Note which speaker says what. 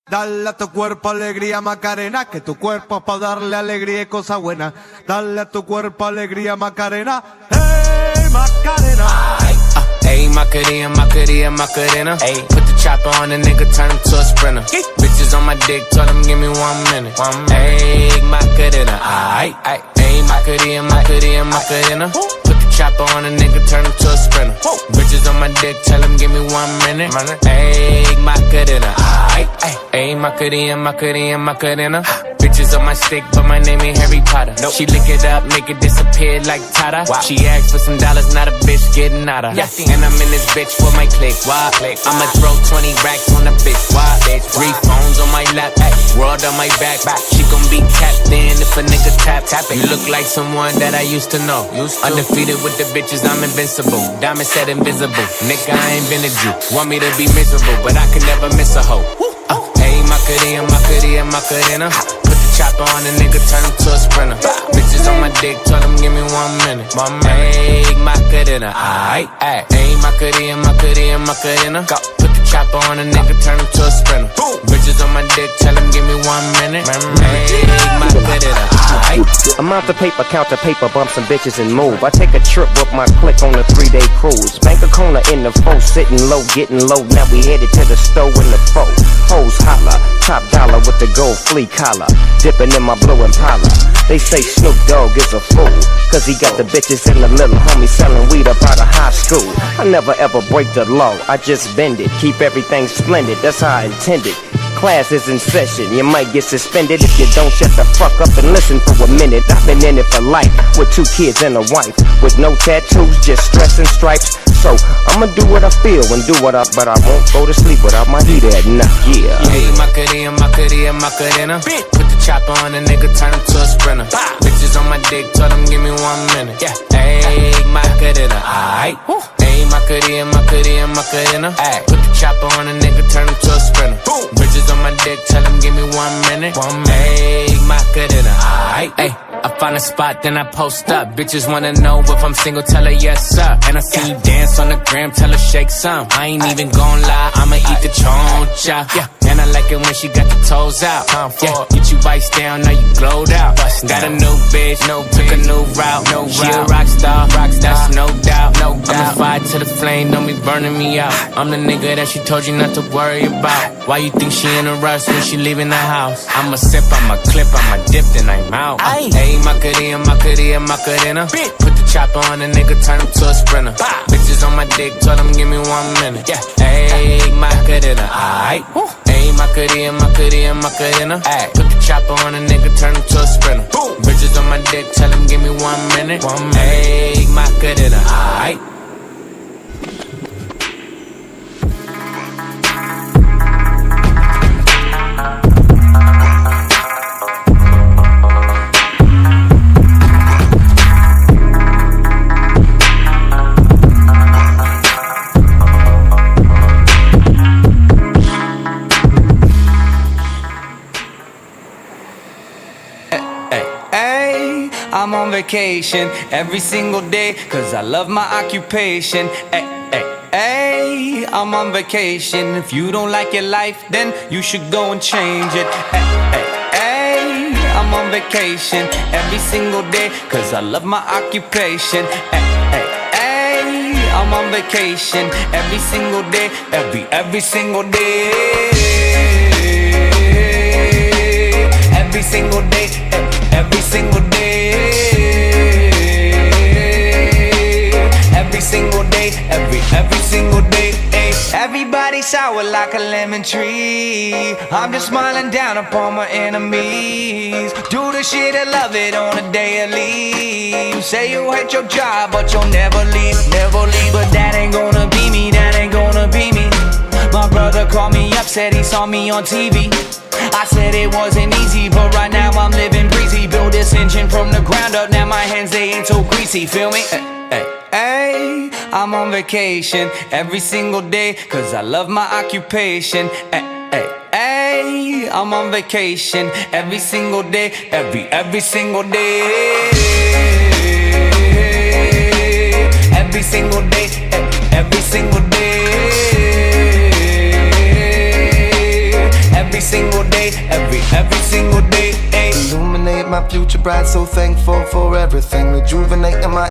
Speaker 1: Dale a tu cuerpo alegría Macarena, que tu cuerpo es para darle alegría y cosas buenas. Dale a tu cuerpo alegría Macarena, hey Macarena.
Speaker 2: Ayy, Macarena, Macarena, Macarena. Ayy, put the chopper on the nigga, turn him to a sprinter. Bitches on my dick, tell him give me 1 minute. Ayy, Macarena, aight, aight. Ayy, Macarena, Macarena, Macarena. Put the chopper on a nigga, turn him to a sprinter. Bitches on my dick, tell him give me 1 minute. Ayy, Macarena, aight, aight. Ayy, Macarena, Macarena, Macarena. Bitches on my stick, but my name ain't Harry Potter. Nope. She lick it up, make it disappear like Tata. Wow. She asked for some dollars, not a bitch getting out of. Yes. And I'm in this bitch for my click. Why? I'ma throw 20 racks on the bitch. Why? 3 phones on my lap, world on my back. She gon' be tapped in if a nigga tap it. You look like someone that I used to know. Undefeated with the bitches, I'm invincible. Diamond said invisible. Nigga, I ain't been a Jew. Want me to be miserable, but I can never miss a hoe. Hey, Macarena, Macarena, Macarena. Put the chopper on a nigga, turn him to a sprinter. Bitches on my dick, tell him give me 1 minute. Hey, Macarena, aight, aight. Hey, Macarena, Macarena, Macarena. Put the chopper on a nigga, turn him to a sprinter. Bitches on my dick, tell him give me 1 minute. Hey, Macarena, aight.
Speaker 3: Amount of paper, count the paper, bump some bitches and move. I take a trip with my clique on a 3-day cruise. Bank a corner in the foe, sitting low, getting low. Now we headed to the store in the foe. Hoes holla, top dollar with the gold flea collar. Dipping in my blue Impala. They say Snoop Dogg is a fool, cause he got the bitches and the little homie selling weed up out of high school. I never ever break the law, I just bend it. Keep everything splendid, that's how I intended. Class is in session, you might get suspended if you don't shut the fuck up and listen for a minute. I've been in it for life, with 2 kids and a wife, with no tattoos, just stress and stripes. So I'ma do what I feel and do what I, but I won't go to sleep without my heat at night, yeah.
Speaker 2: Hey, Macarena, Macarena, Macarena. Put the chopper on a nigga, turn him to a sprinter. Bitches on my dick, tell him give me 1 minute. Hey, Macarena, aight. Hey, Macarena, Macarena, Macarena. Put the chopper on a nigga, turn him to a sprinter. Bitches on my dick, tell him give me 1 minute. Hey, Macarena, aight. Ay, I find a spot, then I post up. Bitches wanna know if I'm single, tell her yes sir. And I see you dance on the gram, tell her shake some. I ain't even gon' lie, I'ma eat the choncha. And I like it when she got the toes out. Get you vice down, now you glowed out. Got a new bitch, took a new route. She a rock star, that's no doubt. I'm the fire to the flame, don't be burning me out. I'm the nigga that she told you not to worry about. Why you think she in a rush when she leaving the house? I'ma sip, I'ma clip, I'ma dip, then I'm out. Hey, Macarena, Macarena, Macarena. Put the chopper on a nigga, turn him to a sprinter. Bitches on my dick, tell him give me 1 minute. Hey, Macarena, aight. Hey, Macarena, Macarena, Macarena. Put the chopper on a nigga, turn him to a sprinter. Bitches on my dick, tell him give me 1 minute. Hey, Macarena, aight.
Speaker 4: I'm on vacation every single day, cause I love my occupation. Ay, I'm on vacation. If you don't like your life, then you should go and change it. Ay, I'm on vacation every single day, cause I love my occupation. Ay, I'm on vacation every single day, every single day. Every single day, every single day. Every single day, every single day. Everybody sour like a lemon tree. I'm just smiling down upon my enemies. Do the shit and love it on a daily. You say you hate your job, but you'll never leave, never leave. But that ain't gonna be me, that ain't gonna be me. My brother called me up, said he saw me on TV. I said it wasn't easy, but right now I'm living breezy. Build this engine from the ground up, now my hands, they ain't so greasy, feel me? Ay, I'm on vacation every single day, cause I love my occupation. Ay, I'm on vacation every single day, every single day. Every single day, every single day. Every single day, every single day. Ay.
Speaker 5: Illuminate my future bright, so thankful for everything. Rejuvenating my